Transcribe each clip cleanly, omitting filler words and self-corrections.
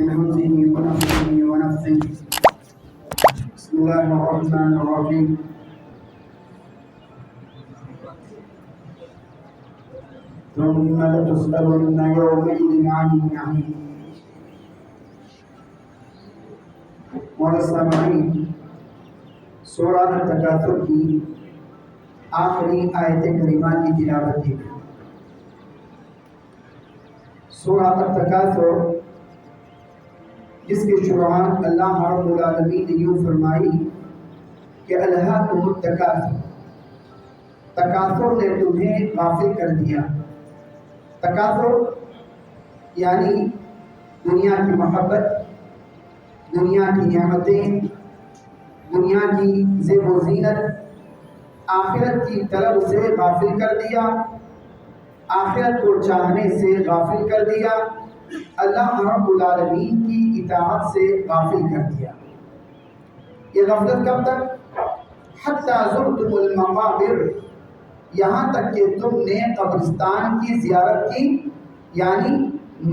من همزه ونفخه ونفثه. بسم الله الرحمن الرحيم. ثم لتسألن يومئذ عن النعيم. سامعین، سورہ التکاثر کی آخری آیت کریمہ کی تلاوت کی. سورہ التکاثر جس کی شروعات اللہ رب العالمین نے یوں فرمائی کہ الہاکم التکاثر، تکاثر نے تمہیں غافل کر دیا. تکاثر یعنی دنیا کی محبت، دنیا کی نعمتیں، دنیا کی زیب و زینت، آخرت کی طلب سے غافل کر دیا، آخرت کو چاہنے سے غافل کر دیا، اللہ رب العالمین کی اطاعت سے غافل کر دیا. یہ غفلت کب تک؟ حتی زرتم المقابر، یہاں تک کہ تم نے قبرستان کی زیارت کی، یعنی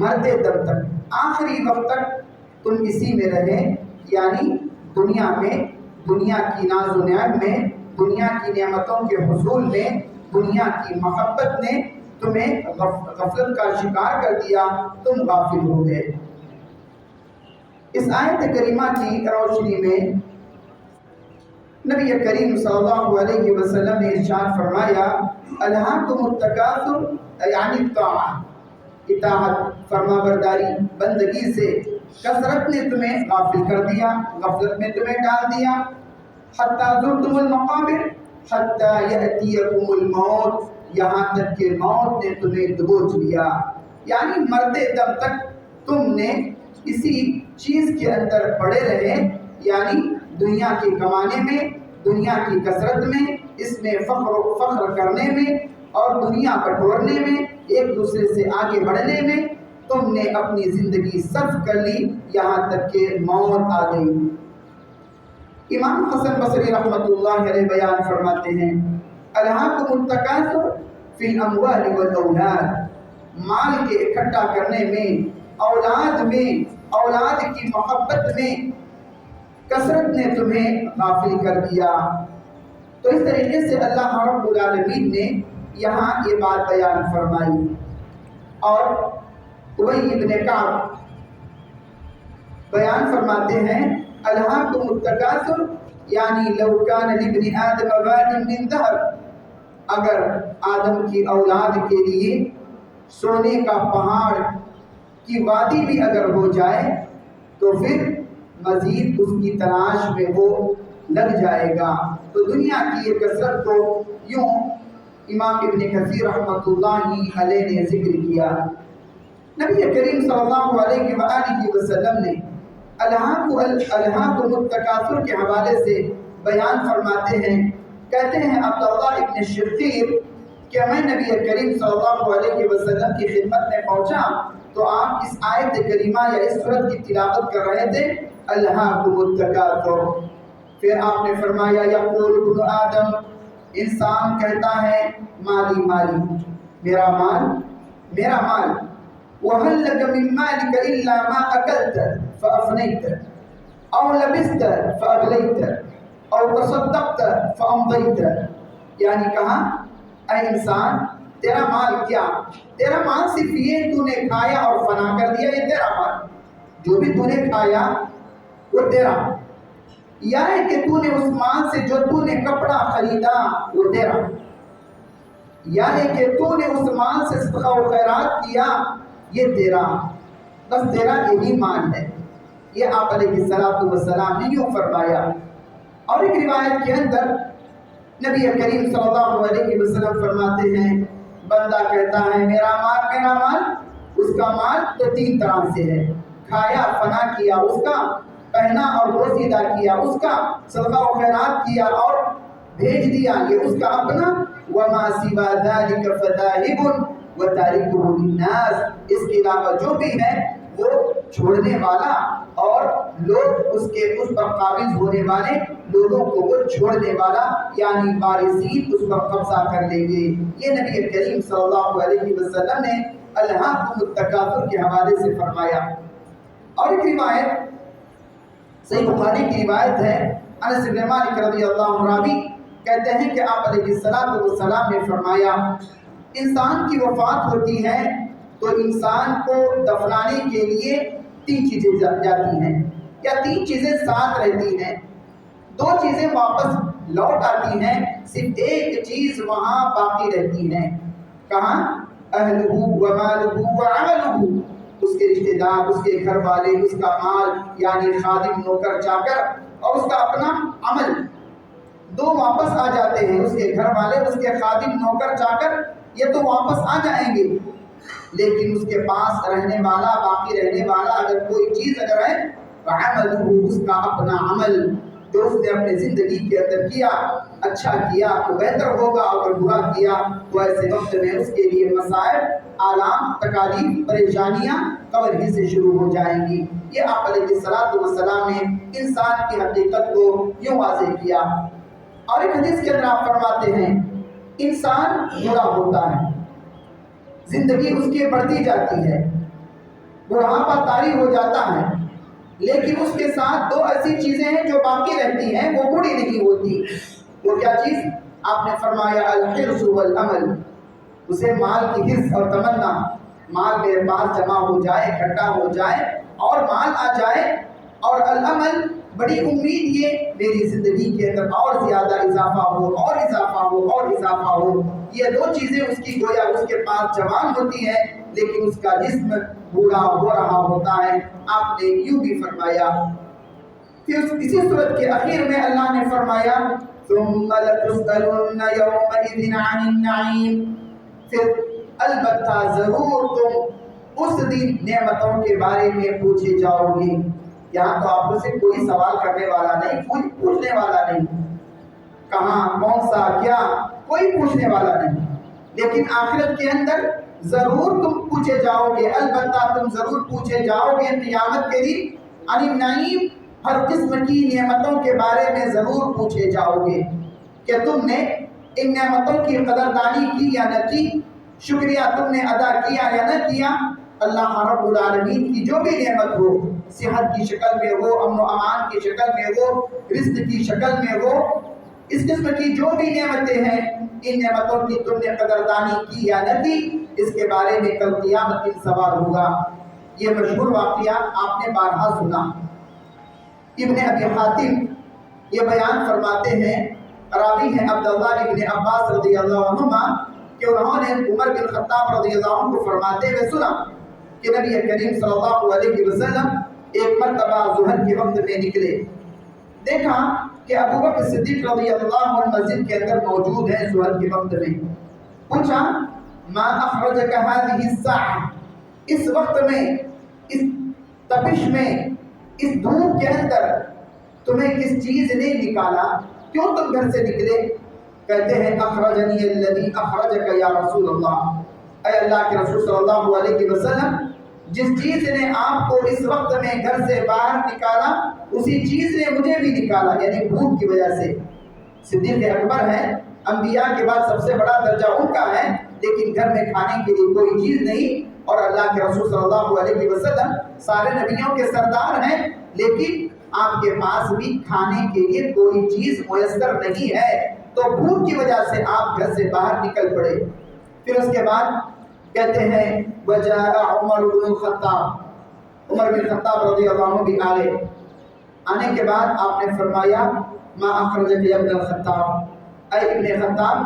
مرتے دم تک، آخری وقت تک تم اسی میں رہے، یعنی دنیا میں، دنیا کی ناز و نعم میں، دنیا کی نعمتوں کے حصول میں، دنیا کی محبت نے تمہیں غفلت کا شکار کر دیا، تم غافل ہو گئے. اس آیت کریمہ کی روشنی میں نبی کریم صلی اللہ علیہ وسلم نے ارشاد فرمایا الہاکم التکاثر یعنی اطاعت، فرما برداری، بندگی سے کثرت نے تمہیں غافل کر دیا، غفلت میں تمہیں ڈال دیا. حتی زرتم المقابر حتی یأتیکم الموت، یہاں تک کہ موت نے تمہیں دبوچ لیا، یعنی مرتے دم تک تم نے اسی چیز کے اندر پڑے رہے، یعنی دنیا کے کمانے میں، دنیا کی کثرت میں، اس میں فخر کرنے میں اور دنیا بٹورنے میں، ایک دوسرے سے آگے بڑھنے میں تم نے اپنی زندگی صرف کر لی، یہاں تک کہ موت آ گئی. امام حسن بصری رحمۃ اللہ علیہ بیان فرماتے ہیں الہاکم التکاثر فی الاموال والاولاد، مال کے اکٹھا کرنے میں، اولاد میں، اولاد کی محبت میں کثرت نے تمہیں غافل کر دیا. تو اس طریقے سے اللہ رب العالمین نے یہاں یہ بات بیان فرمائی. اور ابی ابن کعب بیان فرماتے ہیں الہاکم التکاثر یعنی لو کان لابن آدم واد من ذهب، اگر آدم کی اولاد کے لیے سونے کا پہاڑ کی وادی بھی اگر ہو جائے تو پھر مزید اس کی تلاش میں وہ لگ جائے گا. تو دنیا کی یہ کثرت کو یوں امام ابن کثیر رحمۃ اللہ علیہ نے ذکر کیا. نبی کریم صلی اللہ علیہ وآلہ وسلم نے الہاکم التکاثر کے حوالے سے بیان فرماتے ہیں، کہتے ہیں عبداللہ ابن شقیق کہ میں نبی کریم صلی اللہ علیہ وسلم کی خدمت میں پہنچا تو آپ اس آیت کریمہ یا اس سورت کی تلاوت کر رہے تھے الہاکم التکاثر. پھر آپ نے فرمایا یقول ابن آدم، انسان کہتا ہے مالی مالی، میرا مال، میرا مال. وَهَلْ لَكَ مِن مَالِكَ إِلَّا مَا أَكَلْتَ فَأَفْنَيْتَ أَوْ لَبِسْتَ فَأَبْلَيْتَ أَوْ تَصَدَّقْتَ فَأَمْضَيْتَ، یعنی کہا اے انسان تیرا مال کیا؟ تیرا مال صرف یہ تو نے کھایا اور فنا کر دیا، یہ تیرا مال، جو بھی تو نے کھایا وہ تیرا، یا ہے کہ تو نے اس مال سے جو تو نے کپڑا خریدا وہ تیرا، یا ہے کہ تو نے اس مال سے صدقہ و خیرات کیا یہ تیرا، بس تیرا یہی مال ہے. یہ آپ علیہ السلام نے یوں فرمایا. اور ایک روایت کے اندر نبی کریم صلی اللہ علیہ وسلم فرماتے ہیں بندہ کہتا ہے میرا مال، میرا مال، اس کا مال تو تین طرح سے ہے، کھایا فنا کیا اس کا، پہنا اور روزیدہ کیا اس کا، صدقہ و خیرات کیا اور بھیج دیا یہ اس کا اپنا. وما سوا ذلك فذاهب وتاركه للناس، اس کے علاوہ جو بھی ہے وہ چھوڑنے والا اور لوگ اس پر قابض ہونے والے لوگوں کو وہ چھوڑنے والا، یعنی وارثین اس پر قبضہ کر لیں گے. یہ نبی کریم صلی اللہ علیہ وسلم نے الہاکم التکاثر کے حوالے سے فرمایا. اور ایک روایت صحیح بخاری کی روایت ہے، انس بن مالک رضی اللہ عنہ راوی کہتے ہیں کہ آپ علیہ السلام نے فرمایا انسان کی وفات ہوتی ہے تو انسان کو دفنانے کے لیے 3 چیزیں جاتی ہیں یا 3 چیزیں ساتھ رہتی ہیں، 2 چیزیں واپس لوٹ آتی ہیں، صرف ایک چیز وہاں باقی رہتی ہے۔ کہاں؟ اہلہ و مالہ و عملہ، اس کے رشتہ دار، اس کے گھر والے، اس کا مال یعنی خادم، نوکر، چاکر، اور اس کا اپنا عمل، 2 واپس آ جاتے ہیں۔ اس کے گھر والے، اس کے خادم، نوکر، چاکر، یہ تو واپس آ جائیں گے، لیکن اس کے پاس رہنے والا، باقی رہنے والا اگر کوئی چیز اگر ہے، فعملہ، اس کا اپنا عمل جو اس نے اپنی زندگی کے اندر کیا، اچھا کیا تو بہتر ہوگا، اگر برا کیا تو ایسے وقت میں اس کے لیے مسائل، آلام، تکالیف، پریشانیاں قبر ہی سے شروع ہو جائیں گی۔ یہ آپ علیہ السلام نے انسان کی حقیقت کو یوں واضح کیا۔ اور ایک حدیث کے اندر آپ فرماتے ہیں انسان بوڑھا ہوتا ہے، زندگی اس کی بڑھتی جاتی ہے، بڑھاپا طاری ہو جاتا ہے، لیکن اس کے ساتھ 2 ایسی چیزیں ہیں جو باقی رہتی ہیں، وہ بوڑھی نہیں ہوتی۔ وہ کیا چیز؟ آپ نے فرمایا الحرص والعمل، اسے مال کی حرص اور تمنا، مال میرے پاس جمع ہو جائے، اکٹھا ہو جائے اور مال آ جائے، اور العمل، بڑی امید یہ میری زندگی کے اندر اور زیادہ اضافہ ہو اور اضافہ ہو اور اضافہ ہو۔ یہ 2 چیزیں اس کی گویا اس کے پاس جوان ہوتی ہیں، لیکن اس کا جسم بوڑھا ہو رہا ہوتا ہے۔ آپ نے یوں بھی فرمایا۔ پھر اسی صورت کے اخیر میں اللہ نے فرمایا ثم لتسألن يومئذ عن النعیم، پھر البتہ ضرور تم اس دن نعمتوں کے بارے میں پوچھے جاؤ گے۔ یہاں تو آپ سے کوئی سوال کرنے والا نہیں، کوئی پوچھنے والا نہیں، کہاں، کون سا، کیا، کوئی پوچھنے والا نہیں، لیکن آخرت کے اندر ضرور تم پوچھے جاؤ گے، البتہ تم ضرور پوچھے جاؤ گے قیامت کے دن عن النعیم، ہر قسم کی نعمتوں کے بارے میں ضرور پوچھے جاؤ گے کہ تم نے ان نعمتوں کی قدردانی کی یا نہ کی، شکریہ تم نے ادا کیا یا نہ کیا۔ اللہ رب العالمین کی جو بھی نعمت ہو، صحت کی شکل میں ہو، امن و امان کی شکل میں ہو، رزق کی شکل میں ہو، اس قسم کی جو بھی نعمتیں ہیں، ان نعمتوں کی تم نے قدردانی کی یا نہ کی، اس کے بارے میں کل قیامت دن سوال ہوگا۔ یہ مشہور واقعہ آپ نے بارہا سنا۔ ابن ابی حاتم یہ بیان فرماتے ہیں، راوی ہیں عبداللہ ابن عباس رضی اللہ عنہما، کہ انہوں نے عمر بن خطاب رضی اللہ عنہ کو فرماتے ہوئے سنا کہ نبی کریم صلی اللہ علیہ وسلم ایک مرتبہ ظہر کے وقت میں نکلے، دیکھا کہ ابو بکر صدیق رضی اللہ عنہ مسجد کے اندر موجود ہیں ظہر کے وقت میں۔ پوچھا ما اخرجک هذه الساعة، اس وقت میں، اس تپش میں، اس دھوپ کے اندر تمہیں کس چیز نے نکالا، کیوں تم گھر سے نکلے؟ کہتے ہیں اخرجنی الذی اخرجک یا رسول اللہ، اے اللہ کے رسول صلی اللہ علیہ وسلم، جس چیز نے آپ کو اس وقت میں گھر سے باہر نکالا، اسی چیز نے مجھے بھی نکالا، یعنی بھوک کی وجہ سے۔ صدیق اکبر ہے، انبیاء کے بعد سب سے بڑا درجہ ان کا ہے، لیکن گھر میں کھانے کے لیے کوئی چیز نہیں، اور اللہ کے رسول صلی اللہ علیہ وسلم سارے نبیوں کے سردار ہیں، لیکن آپ کے پاس بھی کھانے کے لیے کوئی چیز میسر نہیں ہے، تو بھوک کی وجہ سے آپ گھر سے باہر نکل پڑے۔ پھر اس کے بعد کہتے ہیں وجاء عمر بن الخطاب، عمر بن خطاب رضی اللہ عنہ بھی آئے، آنے کے بعد آپ نے فرمایا ما اخرجک یا ابن الخطاب، اے ابن خطاب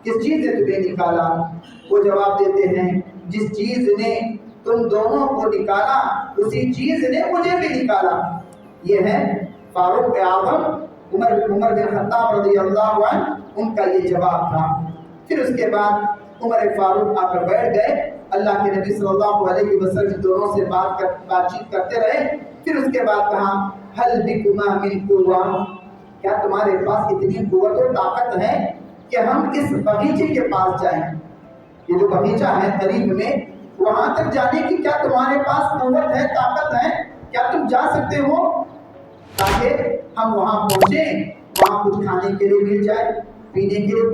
کس چیز نے تمہیں نکالا؟ وہ جواب دیتے ہیں جس چیز نے تم دونوں کو نکالا، اسی چیز نے مجھے بھی نکالا۔ یہ ہے فاروق اعظم عمر بن خطاب رضی اللہ عنہ، ان کا یہ جواب تھا۔ پھر اس کے بعد عمر فاروق آ کر بیٹھ گئے، اللہ کے نبی صلی اللہ علیہ وسلم دونوں سے بات چیت کرتے رہے۔ پھر اس کے بعد کہا هل بكما من قوة، کیا تمہارے پاس اتنی قوت و طاقت ہے کہ ہم اس باغیچے کے پاس جائیں؟ یہ جو باغیچہ ہے قریب میں، وہاں تک جانے کی کیا تمہارے پاس قوت ہے، طاقت ہے؟ کیا تم جا سکتے ہو تاکہ ہم وہاں پہنچیں، وہاں کچھ کھانے کے لیے مل جائے، پینے کے لیے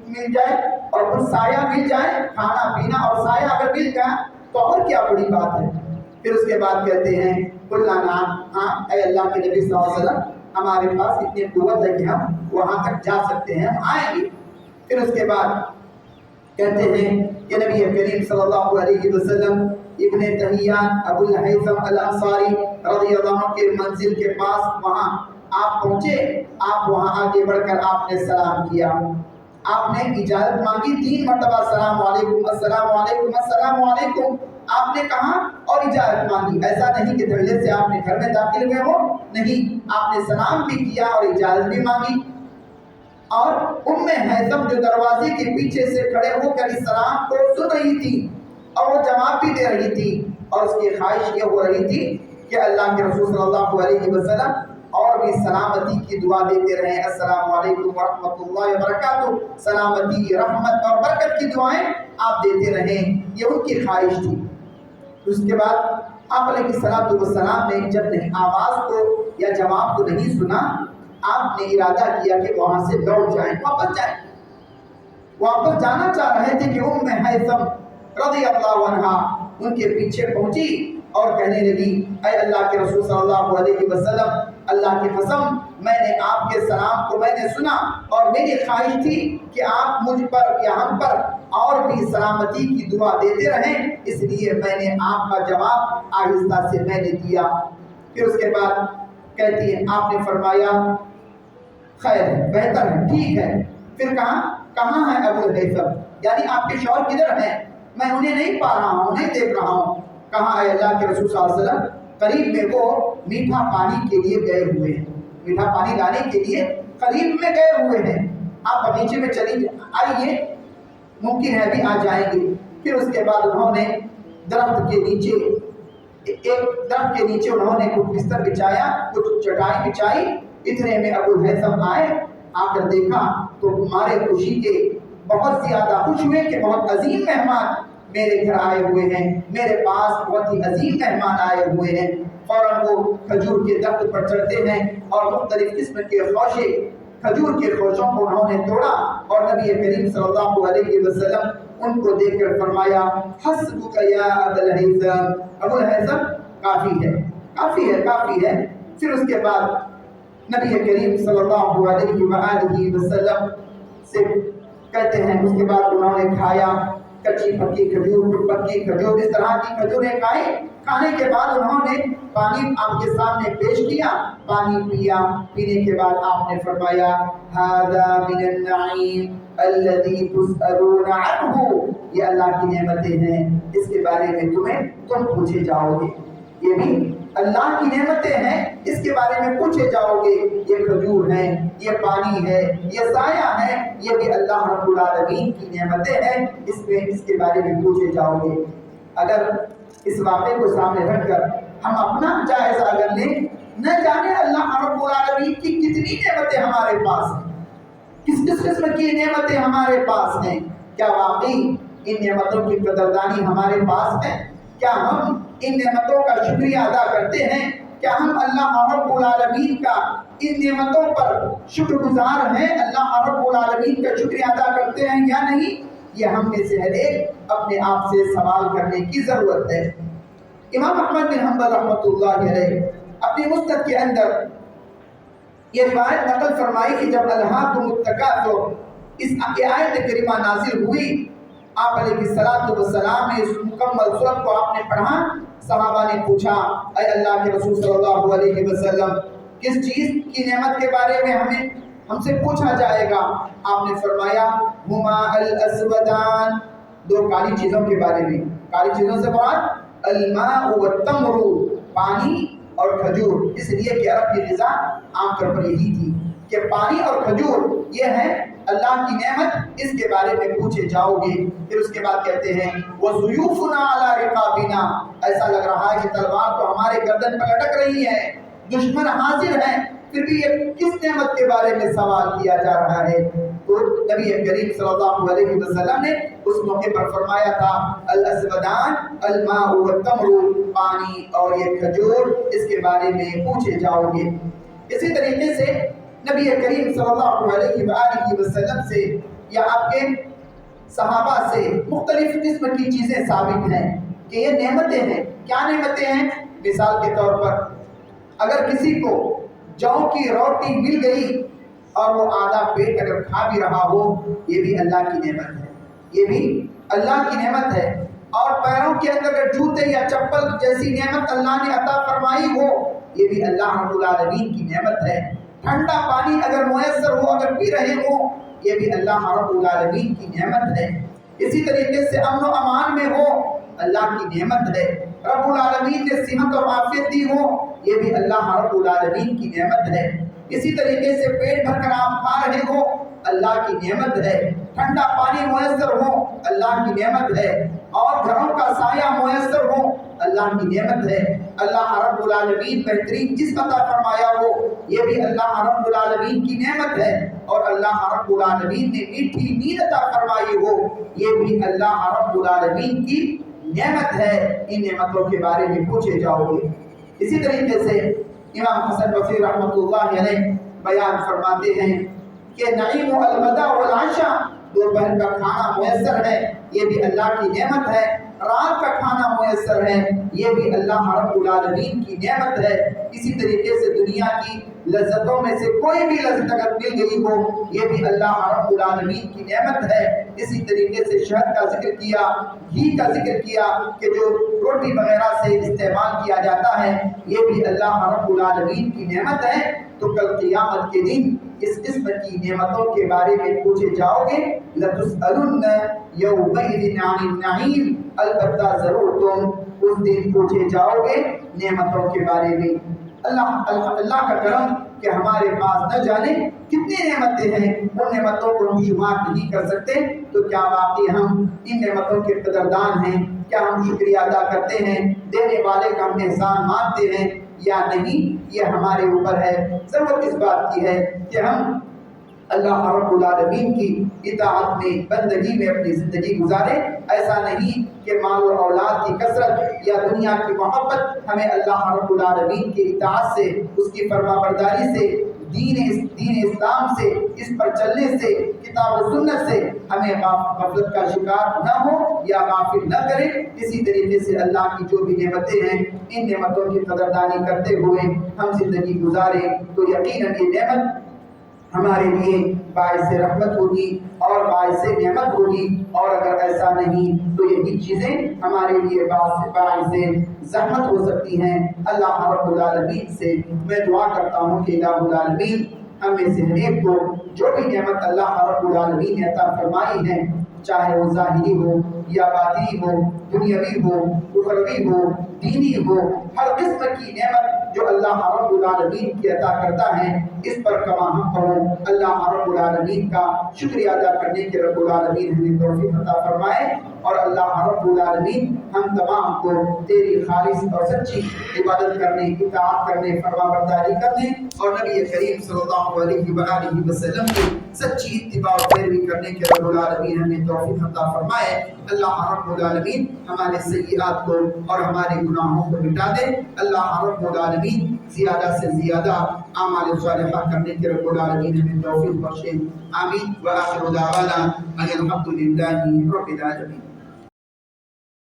مل جائے، اور کچھ سایہ مل جائے، کھانا پینا اور سایہ اگر مل جائے تو اور کیا بڑی بات ہے۔ پھر اس کے بعد کہتے ہیں قلنا نعم، ہاں اے اللہ کے نبی صلی اللہ علیہ وسلم، ہمارے پاس اتنی قوت ہے کہ ہم وہاں تک جا سکتے ہیں، ہم آئیں گے۔ پھر اس کے بعد کہتے ہیں کہ نبی کریم صلی اللہ علیہ وسلم ابن تہیان ابو الہیثم الانصاری رضی اللہ عنہ کے منزل کے پاس وہاں آپ پہنچے، آپ وہاں آگے بڑھ کر آپ نے سلام کیا، آپ نے اجازت مانگی 3 مرتبہ، السلام علیکم السلام علیکم السلام علیکم آپ نے کہا اور اجازت مانگی۔ ایسا نہیں کہ دھڑلے سے آپ نے گھر میں داخل ہوئے ہو، نہیں، آپ نے سلام بھی کیا اور اجازت بھی مانگی۔ اور حیثم جو دروازے کے پیچھے سے کھڑے ہو کر اس سلام کو سن رہی تھی اور وہ جواب بھی دے رہی تھی، اور اس کی خواہش یہ ہو رہی تھی کہ اللہ کے رسول صلی اللہ علیہ وسلم اور بھی سلامتی کی دعا دیتے رہیں، السلام علیکم ورحمۃ اللہ وبرکاتہ، سلامتی، رحمت اور برکت کی دعائیں آپ دیتے رہیں، یہ ان کی خواہش تھی۔ اس کے بعد آپ علیہ الصلوۃ والسلام نے جب نہیں آواز کو یا جواب کو نہیں سنا، آپ نے ارادہ کیا کہ وہاں سے لوٹ جائیں، واپس جائیں۔ واپس جانا چاہ رہے تھے کہ حیثم رضی اللہ عنہا ان کے پیچھے پہنچی اور کہنے لگی، اے اللہ کے رسول صلی اللہ علیہ وسلم، اللہ کی قسم، میں نے آپ کے سلام کو میں نے سنا اور میری خواہش تھی کہ آپ مجھ پر یا ہم پر اور بھی سلامتی کی دعا دیتے رہیں، اس لیے میں نے آپ کا جواب آہستہ سے میں نے دیا۔ پھر اس کے بعد کہتی ہے آپ نے فرمایا خیر ہے، بہتر ہے، ٹھیک ہے۔ پھر کہاں ہے ابو الہیثم، یعنی آپ کے شوہر کدھر ہیں، میں انہیں نہیں پا رہا ہوں، نہیں دیکھ رہا ہوں۔ کہاں ہے اللہ کے رسول صلی اللہ علیہ وسلم، قریب میں وہ میٹھا پانی کے لیے گئے ہوئے ہیں، میٹھا پانی لانے کے لیے قریب میں گئے ہوئے ہیں، آپ بغیچے میں چلی آئیے، ممکن ہے بھی آ جائیں گے۔ پھر اس کے بعد انہوں نے درخت کے نیچے انہوں نے کچھ بستر بچھایا، کچھ چٹائی بچھائی، اتنے میں ابو الہیثم آئے، آ کر دیکھا تو ہمارے خوشی کے بہت زیادہ خوش ہوئے کہ بہت عظیم مہمان میرے گھر آئے ہوئے ہیں، میرے پاس بہت ہی عظیم مہمان آئے ہوئے ہیں۔ فوراً وہ کھجور کے درخت پر چڑھتے ہیں اور مختلف قسم کے خوشے کھجور کے خوشوں کو انہوں نے توڑا، اور نبی کریم صلی اللہ علیہ وسلم ان کو دیکھ کر فرمایا حسبک یا ابا الہیثم، ابو الہیثم کافی ہے، کافی ہے، کافی ہے۔ پھر اس کے بعد نبی کریم صلی اللہ علیہ وآلہ وسلم سے کہتے ہیں اس کے بعد انہوں نے کھایا، کچی پکی کھجور، پکی کھجور، اس طرح کی کھجوریں کھائی۔ کھانے کے بعد انہوں نے پانی آپ کے سامنے پیش کیا، پانی پیا، پینے کے بعد آپ نے فرمایا ھذا من النعیم الذی تسألون عنہ، یہ اللہ کی نعمتیں ہیں، اس کے بارے میں تم پوچھے جاؤ گے، یہ بھی اللہ کی نعمتیں ہیں، اس کے بارے میں پوچھے جاؤ گے، یہ کھجور ہے، یہ پانی ہے، یہ سایہ ہے، یہ بھی اللہ رب العالمین کی نعمتیں ہیں، اس کے بارے میں پوچھے جاؤ گے۔ اگر اس واقعے کو سامنے رکھ کر ہم اپنا جائزہ اگر لیں، نہ جانے اللہ رب العالمین کی کتنی نعمتیں ہمارے پاس ہیں، کس کس قسم کی نعمتیں ہمارے پاس ہیں، کیا واقعی ان نعمتوں کی قدردانی ہمارے پاس ہے؟ کیا ہم ان نعمتوں کا شکریہ ادا کرتے ہیں؟ کیا ہم اللہ رب العالمین کا ان نعمتوں پر شکر گزار ہیں، اللہ رب العالمین کا شکریہ ادا کرتے ہیں یا نہیں؟ یہ ہم میں سے ہر ایک اپنے آپ سے سوال کرنے کی ضرورت ہے۔ امام احمد بن حنبل رحمۃ اللہ علیہ اپنی مسند کے اندر یہ روایت نقل فرمائی کہ جب الہاکم التکاثر اس آیت کریمہ نازل ہوئی، آپ علیہ الصلوۃ والسلام نے اس مکمل سورت کو آپ نے پڑھا، صحابہ نے پوچھا اے اللہ کے رسول صلی اللہ علیہ وسلم کس چیز کی نعمت کے بارے میں ہم سے پوچھا جائے گا؟ آپ نے فرمایا ہما الاسودان، دو کالی چیزوں کے بارے میں، کالی چیزوں سے مراد الماء والتمر، پانی اور کھجور، اس لیے کہ عرب کی غذا عام طور پر یہی تھی کہ پانی اور کھجور یہ ہے اللہ کی نعمت، اس کے بارے میں پوچھے جاؤ گے۔ پھر اس کے بعد کہتے ہیں وَسُيُوفُنَا عَلَىٰ رِقَابِنَا، ایسا لگ رہا ہے کہ تلوار تو ہمارے گردن پر لٹک رہی ہے، دشمن حاضر ہیں، پھر بھی یہ کس نعمت کے بارے میں سوال کیا جا رہا ہے؟ تو نبی کریم صلی اللہ علیہ وسلم نے اس موقع پر فرمایا تھا الاسودان الماء والتمر، پانی اور یہ کھجور، اس کے بارے میں پوچھے جاؤ گے۔ اسی طریقے سے نبی کریم صلی اللہ علیہ وآلہ وسلم سے یا آپ کے صحابہ سے مختلف قسم کی چیزیں ثابت ہیں کہ یہ نعمتیں ہیں کیا نعمتیں ہیں؟ مثال کے طور پر اگر کسی کو جو کی روٹی مل گئی اور وہ آدھا پیٹ اگر کھا بھی رہا ہو، یہ بھی اللہ کی نعمت ہے، یہ بھی اللہ کی نعمت ہے۔ اور پیروں کے اندر اگر جوتے یا چپل جیسی نعمت اللہ نے عطا فرمائی ہو، یہ بھی اللہ رب العالمین کی نعمت ہے۔ ٹھنڈا پانی اگر میسر ہو، اگر پی رہے ہو، یہ بھی اللہ رب العالمین کی نعمت ہے۔ اسی طریقے سے امن و امان میں ہو، اللہ کی نعمت ہے۔ رب العالمین نے صحت اور عافیت دی ہو، یہ بھی اللہ رب العالمین کی نعمت ہے۔ اسی طریقے سے پیٹ بھر کر آپ کھا رہے ہو، اللہ کی نعمت ہے۔ ٹھنڈا پانی میسر ہو، اللہ کی نعمت ہے۔ اور گھروں کا سایہ میسر ہو، اللہ کی نعمت ہے۔ اللہ رب العالمین بہترین جسم عطا فرمایا ہو، یہ بھی اللہ رب العالمین کی نعمت ہے۔ اور اللہ رب العالمین نے میٹھی نیند عطا فرمائی ہو، یہ بھی اللہ رب العالمین کی نعمت ہے۔ ان نعمتوں کے بارے میں پوچھے جاؤ گے۔ اسی طریقے سے امام حسن بصری رحمۃ اللہ علیہ بیان فرماتے ہیں کہ نعیم الغداء والعشاء، دوپہر کا کھانا میسر ہے، یہ بھی اللہ کی نعمت ہے۔ رات کا کھانا میسر ہے، یہ بھی اللہ رب العالمین کی نعمت ہے۔ اسی طریقے سے دنیا کی لذتوں میں سے کوئی بھی لذت اگر مل گئی ہو، یہ بھی اللہ رب العالمین کی نعمت ہے۔ اسی طریقے سے شہد کا ذکر کیا، گھی کا ذکر کیا کہ جو روٹی وغیرہ سے استعمال کیا جاتا ہے، یہ بھی اللہ رب العالمین کی نعمت ہے۔ تو کل قیامت کے دن اس قسم کی نعمتوں کے بارے میں پوچھے جاؤ گے۔ لَتُسْأَلُنَّ يَوْمَئِذٍ عَنِ النَّعِيمِ، البتہ ضرور تم اس دن پوچھے جاؤ گے نعمتوں کے بارے میں۔ اللہ کا کرم کہ ہمارے پاس نہ جانے کتنی نعمتیں ہیں، ان نعمتوں کو ہم شمار نہیں کر سکتے۔ تو کیا واقعی ہم ان نعمتوں کے قدردان ہیں؟ کیا ہم شکریہ ادا کرتے ہیں؟ دینے والے کا ہم احسان مانتے ہیں یا نہیں؟ یہ ہمارے اوپر ہے۔ ضرورت اس بات کی ہے کہ ہم اللہ رب العالمین کی اطاعت میں، بندگی میں اپنی زندگی گزاریں۔ ایسا نہیں کہ مال و اولاد کی کثرت یا دنیا کی محبت ہمیں اللہ رب العالمین کی اطاعت سے، اس کی فرما برداری سے، دین اسلام سے، اس پر چلنے سے، کتاب و سنت سے ہمیں غفلت کا شکار نہ ہو یا غافل نہ کرے۔ اسی طریقے سے اللہ کی جو بھی نعمتیں ہیں، ان نعمتوں کی قدردانی کرتے ہوئے ہم زندگی گزاریں، تو یقیناً یہ نعمت ہمارے لیے باعث رحمت ہوگی اور باعث نعمت ہوگی، اور اگر ایسا نہیں تو یہی چیزیں ہمارے لیے باعث زحمت ہو سکتی ہیں۔ اللہ رب العالمین سے میں دعا کرتا ہوں کہ الہ العالمین ہم میں سے ہر ایک کو جو بھی نعمت اللہ رب العالمین نے عطا فرمائی ہے، چاہے وہ ظاہری ہو یا باطنی ہو، دنیاوی ہو، اخروی ہو، دینی ہو، ہر قسم کی نعمت جو اللہ رب العالمین کی عطا کرتا ہے، اس پر کما ہم کروں۔ اللہ رب العالمین کا شکریہ ادا کرنے کے رب العالمین ہمیں توفیق عطا فرمائے، اور اللہ رب العالمین ہم تمام کو تیری خالص اور سچی عبادت کرنے، اطاعت کرنے، فرما برداری کرنے، اور نبی کریم صلی اللہ علیہ وآلہ وسلم کی سچی اتباع و پیروی کرنے کے رب العالمین ہمیں توفیق عطا فرمائے۔ اللہ رب العالمین ہمارے سیئات کو اور ہمارے گناہوں کو مٹا دے۔ اللہ رب العالمین زیادہ سے زیادہ اعمال صالحہ کرنے کے رب العالمین ہمیں توفیق بخشے۔ آمین۔ وآخر دعوانا ان الحمد للہ رب العالمین۔